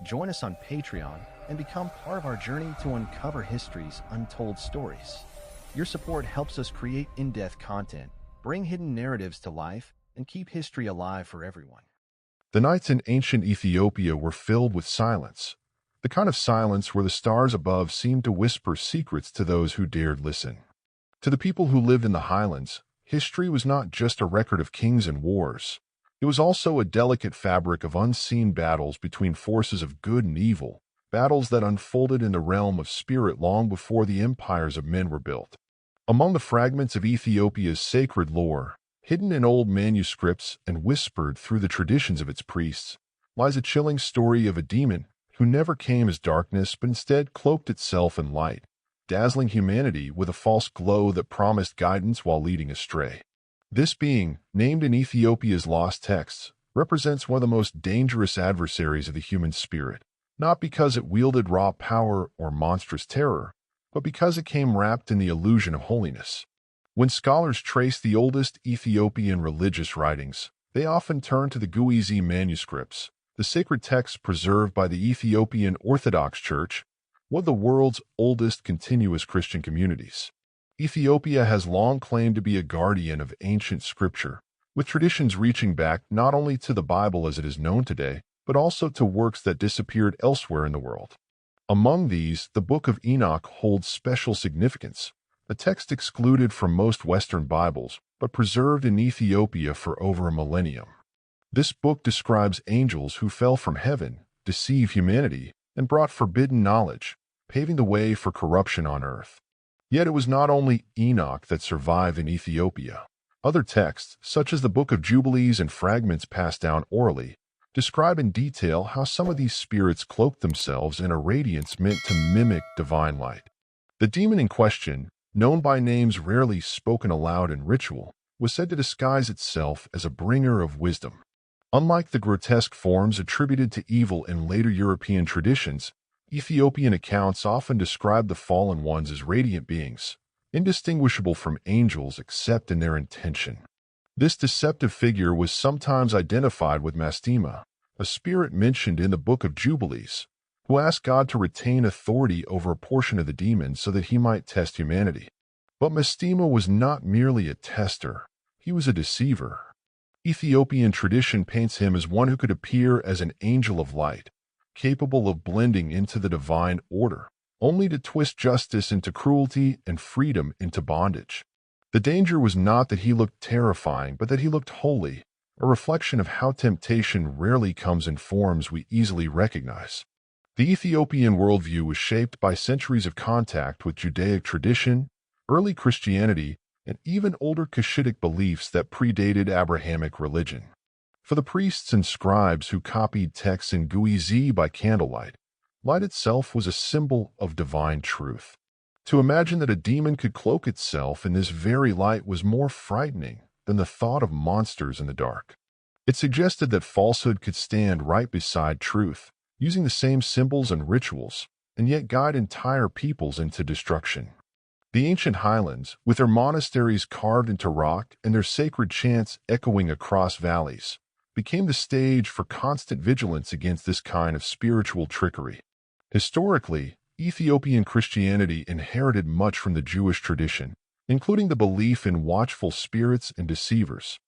Join us on Patreon and become part of our journey to uncover history's untold stories. Your support helps us create in-depth content, bring hidden narratives to life, and keep history alive for everyone. The nights in ancient Ethiopia were filled with silence, the kind of silence where the stars above seemed to whisper secrets to those who dared listen. To the people who lived in the highlands, history was not just a record of kings and wars. It was also a delicate fabric of unseen battles between forces of good and evil, battles that unfolded in the realm of spirit long before the empires of men were built. Among the fragments of Ethiopia's sacred lore, hidden in old manuscripts and whispered through the traditions of its priests, lies a chilling story of a demon who never came as darkness but instead cloaked itself in light, dazzling humanity with a false glow that promised guidance while leading astray. This being, named in Ethiopia's lost texts, represents one of the most dangerous adversaries of the human spirit, not because it wielded raw power or monstrous terror, but because it came wrapped in the illusion of holiness. When scholars trace the oldest Ethiopian religious writings, they often turn to the Jubilees manuscripts, the sacred texts preserved by the Ethiopian Orthodox Church, one of the world's oldest continuous Christian communities. Ethiopia has long claimed to be a guardian of ancient scripture, with traditions reaching back not only to the Bible as it is known today, but also to works that disappeared elsewhere in the world. Among these, the Book of Enoch holds special significance, a text excluded from most Western Bibles, but preserved in Ethiopia for over a millennium. This book describes angels who fell from heaven, deceived humanity, and brought forbidden knowledge, paving the way for corruption on earth. Yet it was not only Enoch that survived in Ethiopia. Other texts, such as the Book of Jubilees and fragments passed down orally, describe in detail how some of these spirits cloaked themselves in a radiance meant to mimic divine light. The demon in question, known by names rarely spoken aloud in ritual, was said to disguise itself as a bringer of wisdom. Unlike the grotesque forms attributed to evil in later European traditions, Ethiopian accounts often describe the fallen ones as radiant beings, indistinguishable from angels except in their intention. This deceptive figure was sometimes identified with Mastema, a spirit mentioned in the Book of Jubilees, who asked God to retain authority over a portion of the demons so that he might test humanity. But Mastema was not merely a tester, he was a deceiver. Ethiopian tradition paints him as one who could appear as an angel of light, capable of blending into the divine order, only to twist justice into cruelty and freedom into bondage. The danger was not that he looked terrifying, but that he looked holy, a reflection of how temptation rarely comes in forms we easily recognize. The Ethiopian worldview was shaped by centuries of contact with Judaic tradition, early Christianity, and even older Cushitic beliefs that predated Abrahamic religion. For the priests and scribes who copied texts in Guizi by candlelight, light itself was a symbol of divine truth. To imagine that a demon could cloak itself in this very light was more frightening than the thought of monsters in the dark. It suggested that falsehood could stand right beside truth, using the same symbols and rituals, and yet guide entire peoples into destruction. The ancient highlands, with their monasteries carved into rock and their sacred chants echoing across valleys, became the stage for constant vigilance against this kind of spiritual trickery. Historically, Ethiopian Christianity inherited much from the Jewish tradition, including the belief in watchful spirits and deceivers.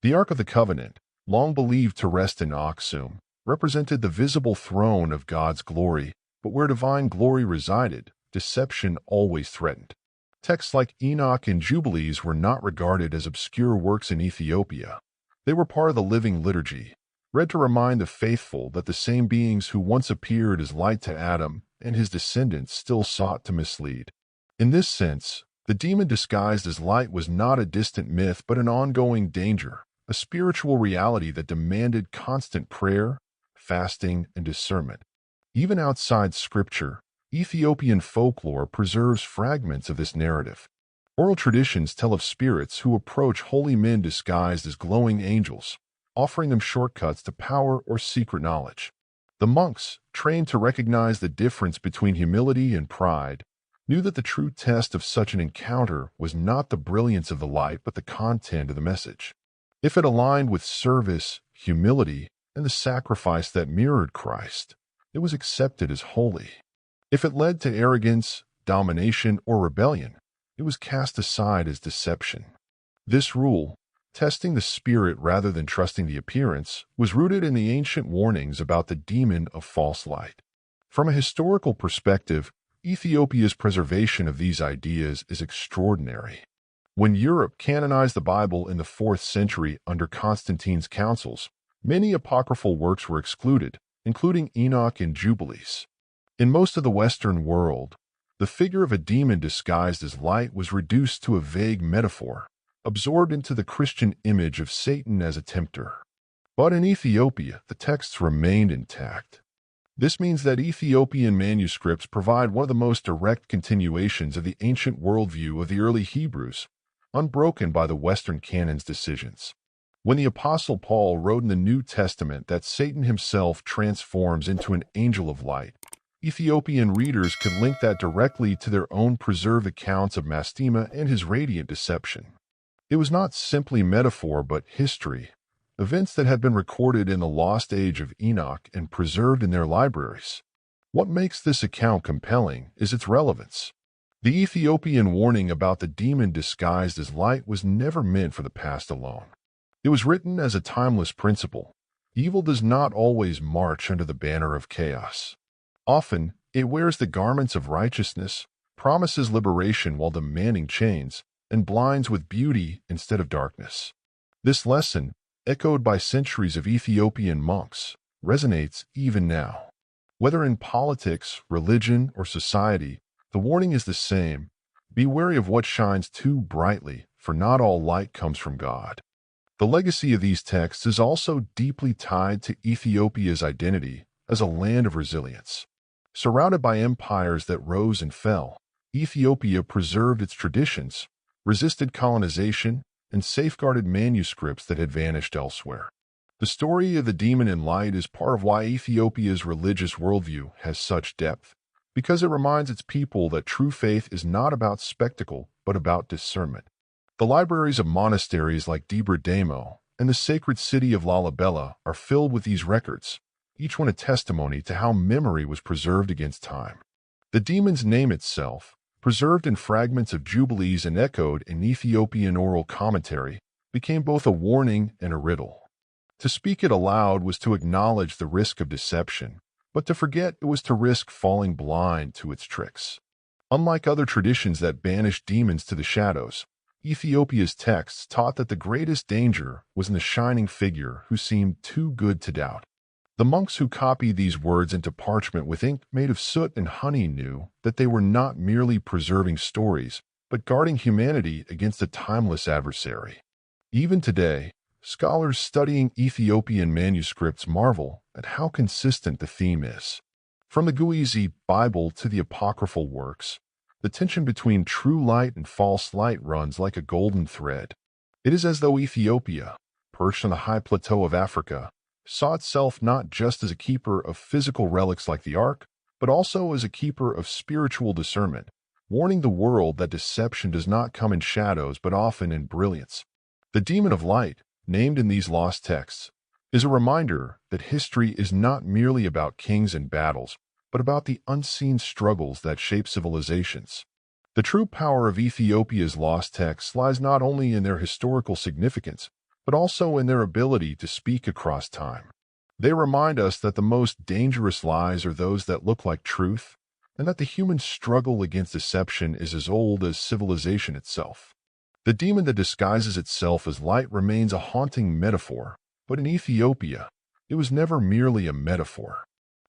The Ark of the Covenant, long believed to rest in Aksum, represented the visible throne of God's glory, but where divine glory resided, deception always threatened. Texts like Enoch and Jubilees were not regarded as obscure works in Ethiopia. They were part of the living liturgy, read to remind the faithful that the same beings who once appeared as light to Adam and his descendants still sought to mislead. In this sense, the demon disguised as light was not a distant myth but an ongoing danger, a spiritual reality that demanded constant prayer, fasting, and discernment. Even outside Scripture, Ethiopian folklore preserves fragments of this narrative. Oral traditions tell of spirits who approach holy men disguised as glowing angels, offering them shortcuts to power or secret knowledge. The monks, trained to recognize the difference between humility and pride, knew that the true test of such an encounter was not the brilliance of the light but the content of the message. If it aligned with service, humility, and the sacrifice that mirrored Christ, it was accepted as holy. If it led to arrogance, domination, or rebellion, it was cast aside as deception. This rule, testing the spirit rather than trusting the appearance, was rooted in the ancient warnings about the demon of false light. From a historical perspective, Ethiopia's preservation of these ideas is extraordinary. When Europe canonized the Bible in the 4th century under Constantine's councils, many apocryphal works were excluded, including Enoch and Jubilees. In most of the Western world, the figure of a demon disguised as light was reduced to a vague metaphor, absorbed into the Christian image of Satan as a tempter. But in Ethiopia, the texts remained intact. This means that Ethiopian manuscripts provide one of the most direct continuations of the ancient worldview of the early Hebrews, unbroken by the Western canon's decisions. When the Apostle Paul wrote in the New Testament that Satan himself transforms into an angel of light, Ethiopian readers could link that directly to their own preserved accounts of Mastema and his radiant deception. It was not simply metaphor but history, events that had been recorded in the lost age of Enoch and preserved in their libraries. What makes this account compelling is its relevance. The Ethiopian warning about the demon disguised as light was never meant for the past alone. It was written as a timeless principle. Evil does not always march under the banner of chaos. Often, it wears the garments of righteousness, promises liberation while demanding chains, and blinds with beauty instead of darkness. This lesson, echoed by centuries of Ethiopian monks, resonates even now. Whether in politics, religion, or society, the warning is the same. Be wary of what shines too brightly, for not all light comes from God. The legacy of these texts is also deeply tied to Ethiopia's identity as a land of resilience. Surrounded by empires that rose and fell, Ethiopia preserved its traditions, resisted colonization, and safeguarded manuscripts that had vanished elsewhere. The story of the demon in light is part of why Ethiopia's religious worldview has such depth, because it reminds its people that true faith is not about spectacle, but about discernment. The libraries of monasteries like Debre Damo and the sacred city of Lalibela are filled with these records, each one a testimony to how memory was preserved against time. The demon's name itself, preserved in fragments of Jubilees and echoed in Ethiopian oral commentary, became both a warning and a riddle. To speak it aloud was to acknowledge the risk of deception, but to forget it was to risk falling blind to its tricks. Unlike other traditions that banished demons to the shadows, Ethiopia's texts taught that the greatest danger was in the shining figure who seemed too good to doubt. The monks who copied these words into parchment with ink made of soot and honey knew that they were not merely preserving stories, but guarding humanity against a timeless adversary. Even today, scholars studying Ethiopian manuscripts marvel at how consistent the theme is. From the Guizi Bible to the apocryphal works, the tension between true light and false light runs like a golden thread. It is as though Ethiopia, perched on the high plateau of Africa, saw itself not just as a keeper of physical relics like the Ark, but also as a keeper of spiritual discernment, warning the world that deception does not come in shadows but often in brilliance. The demon of light, named in these lost texts, is a reminder that history is not merely about kings and battles, but about the unseen struggles that shape civilizations. The true power of Ethiopia's lost texts lies not only in their historical significance, but also in their ability to speak across time. They remind us that the most dangerous lies are those that look like truth, and that the human struggle against deception is as old as civilization itself. The demon that disguises itself as light remains a haunting metaphor, but in Ethiopia, it was never merely a metaphor.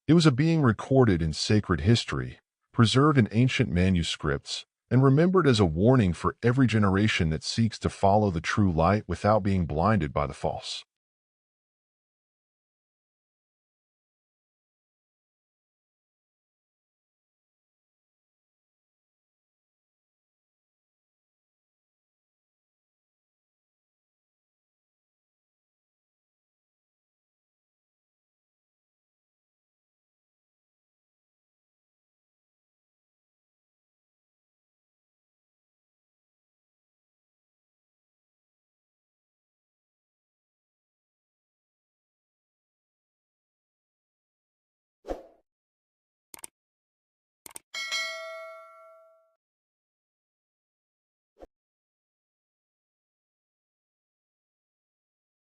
It was a being recorded in sacred history, preserved in ancient manuscripts, and remembered as a warning for every generation that seeks to follow the true light without being blinded by the false.